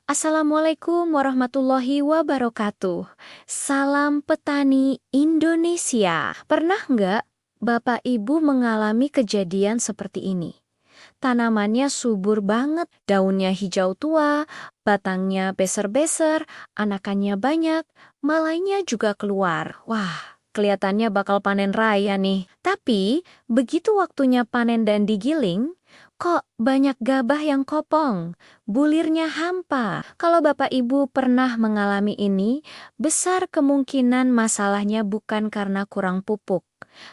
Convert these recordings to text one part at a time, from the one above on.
Assalamualaikum warahmatullahi wabarakatuh. Salam petani Indonesia. Pernah nggak Bapak Ibu mengalami kejadian seperti ini? Tanamannya subur banget, daunnya hijau tua, batangnya beser-beser, anakannya banyak, malainya juga keluar. Wah, kelihatannya bakal panen raya nih. Tapi, begitu waktunya panen dan digiling, kok banyak gabah yang kopong, bulirnya hampa. Kalau Bapak Ibu pernah mengalami ini, besar kemungkinan masalahnya bukan karena kurang pupuk,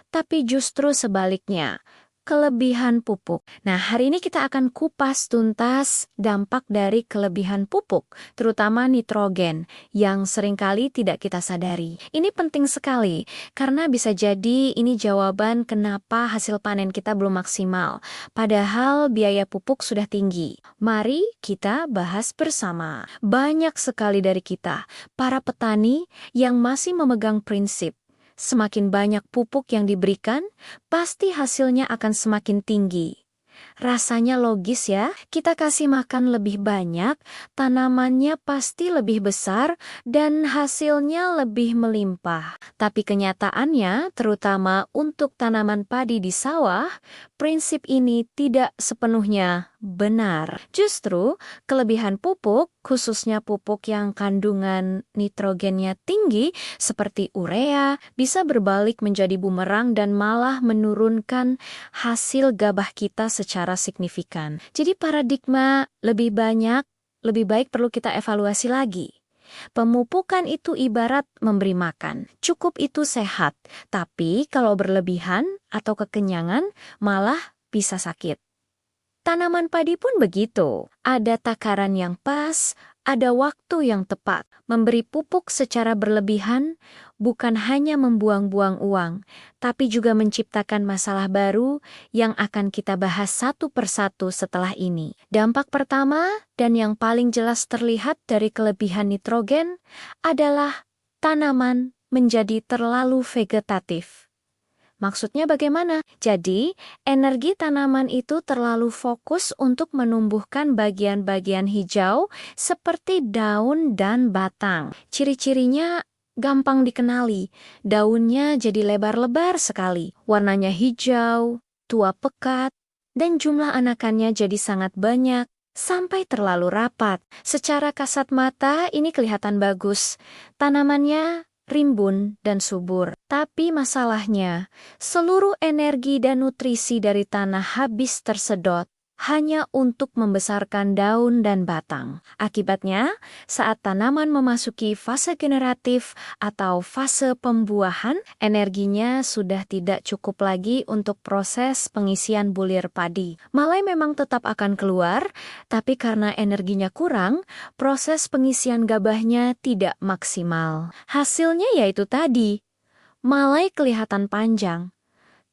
tapi justru sebaliknya, kelebihan pupuk. Nah, hari ini kita akan kupas tuntas dampak dari kelebihan pupuk, terutama nitrogen, yang seringkali tidak kita sadari. Ini penting sekali, karena bisa jadi ini jawaban kenapa hasil panen kita belum maksimal, padahal biaya pupuk sudah tinggi. Mari kita bahas bersama. Banyak sekali dari kita, para petani yang masih memegang prinsip, semakin banyak pupuk yang diberikan, pasti hasilnya akan semakin tinggi. Rasanya logis ya, kita kasih makan lebih banyak, tanamannya pasti lebih besar, dan hasilnya lebih melimpah. Tapi kenyataannya, terutama untuk tanaman padi di sawah, prinsip ini tidak sepenuhnya benar. Justru, kelebihan pupuk, khususnya pupuk yang kandungan nitrogennya tinggi, seperti urea, bisa berbalik menjadi bumerang dan malah menurunkan hasil gabah kita secara signifikan. Jadi paradigma lebih banyak, lebih baik perlu kita evaluasi lagi. Pemupukan itu ibarat memberi makan. Cukup itu sehat, tapi kalau berlebihan atau kekenyangan malah bisa sakit. Tanaman padi pun begitu. Ada takaran yang pas, ada waktu yang tepat. Memberi pupuk secara berlebihan bukan hanya membuang-buang uang, tapi juga menciptakan masalah baru yang akan kita bahas satu persatu setelah ini. Dampak pertama dan yang paling jelas terlihat dari kelebihan nitrogen adalah tanaman menjadi terlalu vegetatif. Maksudnya bagaimana? Jadi, energi tanaman itu terlalu fokus untuk menumbuhkan bagian-bagian hijau seperti daun dan batang. Ciri-cirinya gampang dikenali. Daunnya jadi lebar-lebar sekali, warnanya hijau, tua pekat, dan jumlah anakannya jadi sangat banyak, sampai terlalu rapat. Secara kasat mata ini kelihatan bagus. Tanamannya rimbun dan subur. Tapi masalahnya, seluruh energi dan nutrisi dari tanah habis tersedot hanya untuk membesarkan daun dan batang. Akibatnya, saat tanaman memasuki fase generatif atau fase pembuahan, energinya sudah tidak cukup lagi untuk proses pengisian bulir padi. Malai memang tetap akan keluar, tapi karena energinya kurang, proses pengisian gabahnya tidak maksimal. Hasilnya yaitu tadi, malai kelihatan panjang.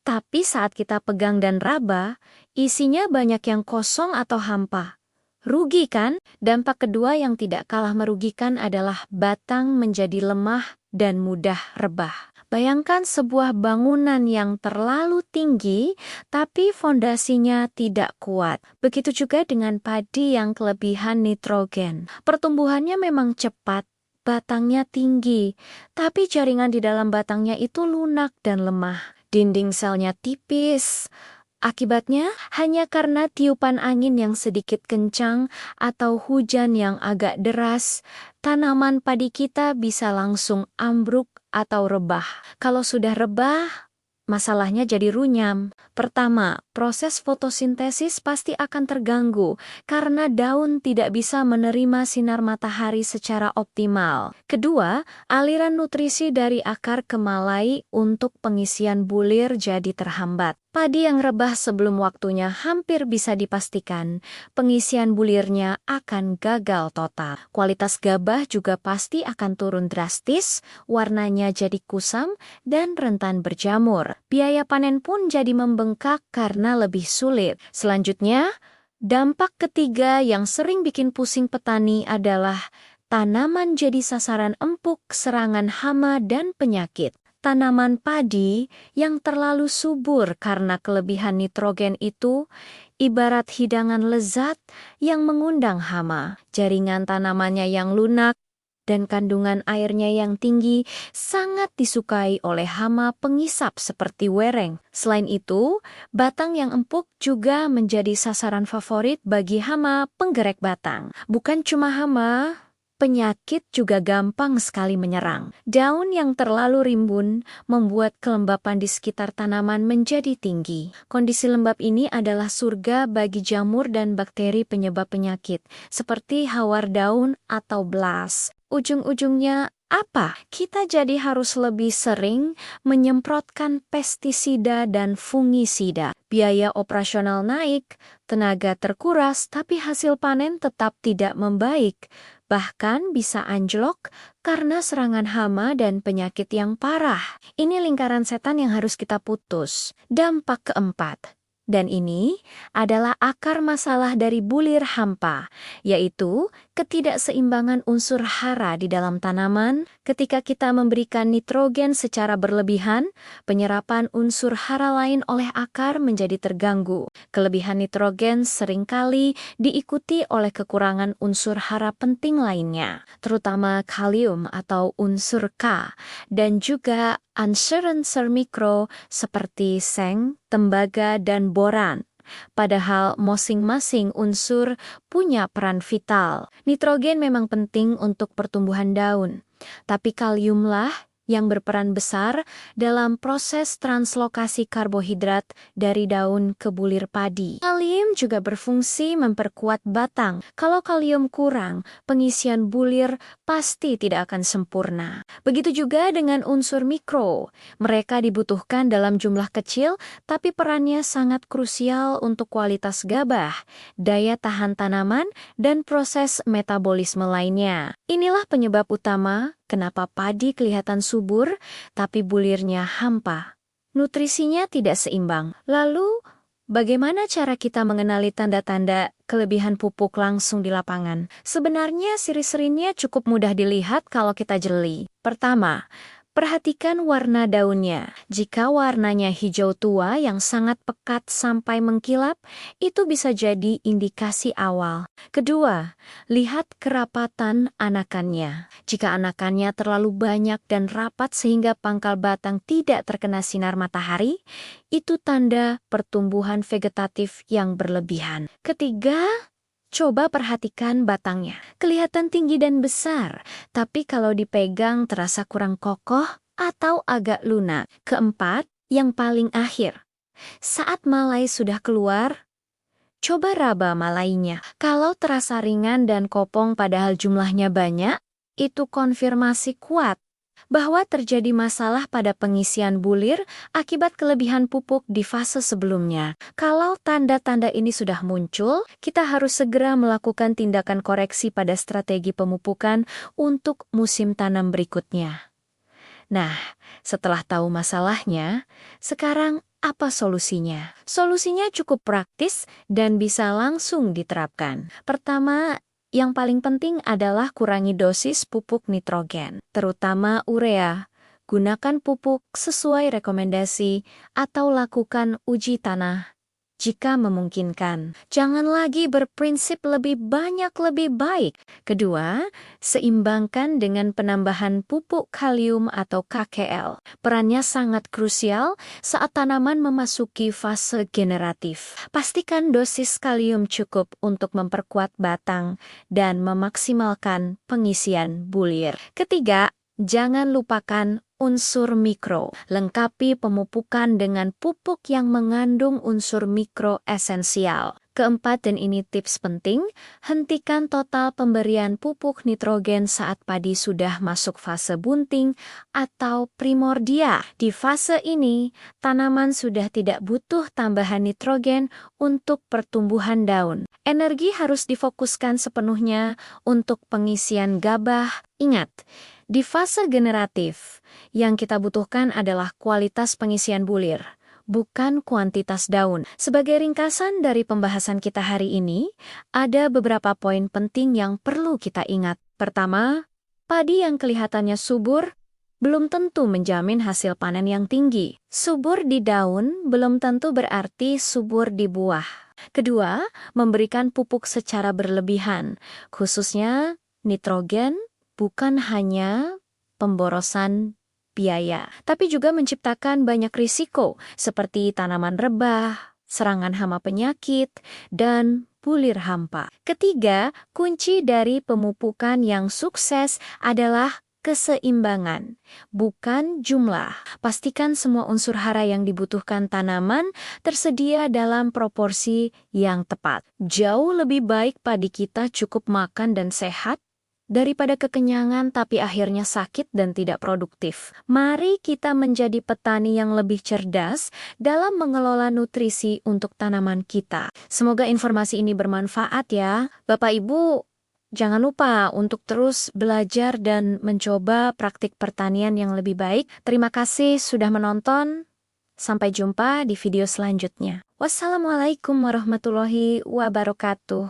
Tapi saat kita pegang dan raba, isinya banyak yang kosong atau hampa. Rugi kan? Dampak kedua yang tidak kalah merugikan adalah batang menjadi lemah dan mudah rebah. Bayangkan sebuah bangunan yang terlalu tinggi, tapi fondasinya tidak kuat. Begitu juga dengan padi yang kelebihan nitrogen. Pertumbuhannya memang cepat, batangnya tinggi, tapi jaringan di dalam batangnya itu lunak dan lemah. Dinding selnya tipis. Akibatnya, hanya karena tiupan angin yang sedikit kencang atau hujan yang agak deras, tanaman padi kita bisa langsung ambruk atau rebah. Kalau sudah rebah, masalahnya jadi runyam. Pertama, proses fotosintesis pasti akan terganggu karena daun tidak bisa menerima sinar matahari secara optimal. Kedua, aliran nutrisi dari akar ke malai untuk pengisian bulir jadi terhambat. Padi yang rebah sebelum waktunya hampir bisa dipastikan pengisian bulirnya akan gagal total. Kualitas gabah juga pasti akan turun drastis, warnanya jadi kusam dan rentan berjamur. Biaya panen pun jadi membengkak karena lebih sulit. Selanjutnya, dampak ketiga yang sering bikin pusing petani adalah tanaman jadi sasaran empuk, serangan hama, dan penyakit. Tanaman padi yang terlalu subur karena kelebihan nitrogen itu ibarat hidangan lezat yang mengundang hama. Jaringan tanamannya yang lunak dan kandungan airnya yang tinggi sangat disukai oleh hama pengisap seperti wereng. Selain itu, batang yang empuk juga menjadi sasaran favorit bagi hama penggerek batang. Bukan cuma hama, penyakit juga gampang sekali menyerang. Daun yang terlalu rimbun membuat kelembapan di sekitar tanaman menjadi tinggi. Kondisi lembab ini adalah surga bagi jamur dan bakteri penyebab penyakit, seperti hawar daun atau blas. Ujung-ujungnya apa? Kita jadi harus lebih sering menyemprotkan pestisida dan fungisida. Biaya operasional naik, tenaga terkuras, tapi hasil panen tetap tidak membaik. Bahkan bisa anjlok karena serangan hama dan penyakit yang parah. Ini lingkaran setan yang harus kita putus. Dampak keempat. Dan ini adalah akar masalah dari bulir hampa, yaitu ketidakseimbangan unsur hara di dalam tanaman. Ketika kita memberikan nitrogen secara berlebihan, penyerapan unsur hara lain oleh akar menjadi terganggu. Kelebihan nitrogen seringkali diikuti oleh kekurangan unsur hara penting lainnya, terutama kalium atau unsur K, dan juga unsur mikro seperti seng, tembaga, dan boran. Padahal masing-masing unsur punya peran vital. Nitrogen memang penting untuk pertumbuhan daun, tapi kaliumlah yang berperan besar dalam proses translokasi karbohidrat dari daun ke bulir padi. Kalium juga berfungsi memperkuat batang. Kalau kalium kurang, pengisian bulir pasti tidak akan sempurna. Begitu juga dengan unsur mikro. Mereka dibutuhkan dalam jumlah kecil, tapi perannya sangat krusial untuk kualitas gabah, daya tahan tanaman, dan proses metabolisme lainnya. Inilah penyebab utama kenapa padi kelihatan subur, tapi bulirnya hampa. Nutrisinya tidak seimbang. Lalu, bagaimana cara kita mengenali tanda-tanda kelebihan pupuk langsung di lapangan? Sebenarnya ciri-cirinya cukup mudah dilihat kalau kita jeli. Pertama, perhatikan warna daunnya. Jika warnanya hijau tua yang sangat pekat sampai mengkilap, itu bisa jadi indikasi awal. Kedua, lihat kerapatan anakannya. Jika anakannya terlalu banyak dan rapat sehingga pangkal batang tidak terkena sinar matahari, itu tanda pertumbuhan vegetatif yang berlebihan. Ketiga, coba perhatikan batangnya. Kelihatan tinggi dan besar, tapi kalau dipegang terasa kurang kokoh atau agak lunak. Keempat, yang paling akhir. Saat malai sudah keluar, coba raba malainya. Kalau terasa ringan dan kopong padahal jumlahnya banyak, itu konfirmasi kuat bahwa terjadi masalah pada pengisian bulir akibat kelebihan pupuk di fase sebelumnya. Kalau tanda-tanda ini sudah muncul, kita harus segera melakukan tindakan koreksi pada strategi pemupukan untuk musim tanam berikutnya. Nah, setelah tahu masalahnya, sekarang apa solusinya? Solusinya cukup praktis dan bisa langsung diterapkan. Pertama, yang paling penting adalah kurangi dosis pupuk nitrogen, terutama urea. Gunakan pupuk sesuai rekomendasi atau lakukan uji tanah jika memungkinkan. Jangan lagi berprinsip lebih banyak lebih baik. Kedua, seimbangkan dengan penambahan pupuk kalium atau KKL. Perannya sangat krusial saat tanaman memasuki fase generatif. Pastikan dosis kalium cukup untuk memperkuat batang dan memaksimalkan pengisian bulir. Ketiga, jangan lupakan unsur mikro. Lengkapi pemupukan dengan pupuk yang mengandung unsur mikro esensial. Keempat, dan ini tips penting, hentikan total pemberian pupuk nitrogen saat padi sudah masuk fase bunting atau primordia. Di fase ini, tanaman sudah tidak butuh tambahan nitrogen untuk pertumbuhan daun. Energi harus difokuskan sepenuhnya untuk pengisian gabah. Ingat, di fase generatif, yang kita butuhkan adalah kualitas pengisian bulir, bukan kuantitas daun. Sebagai ringkasan dari pembahasan kita hari ini, ada beberapa poin penting yang perlu kita ingat. Pertama, padi yang kelihatannya subur belum tentu menjamin hasil panen yang tinggi. Subur di daun belum tentu berarti subur di buah. Kedua, memberikan pupuk secara berlebihan, khususnya nitrogen, bukan hanya pemborosan biaya, tapi juga menciptakan banyak risiko seperti tanaman rebah, serangan hama penyakit, dan bulir hampa. Ketiga, kunci dari pemupukan yang sukses adalah keseimbangan, bukan jumlah. Pastikan semua unsur hara yang dibutuhkan tanaman tersedia dalam proporsi yang tepat. Jauh lebih baik padi kita cukup makan dan sehat daripada kekenyangan tapi akhirnya sakit dan tidak produktif. Mari kita menjadi petani yang lebih cerdas dalam mengelola nutrisi untuk tanaman kita. Semoga informasi ini bermanfaat ya. Bapak Ibu, jangan lupa untuk terus belajar dan mencoba praktik pertanian yang lebih baik. Terima kasih sudah menonton. Sampai jumpa di video selanjutnya. Wassalamualaikum warahmatullahi wabarakatuh.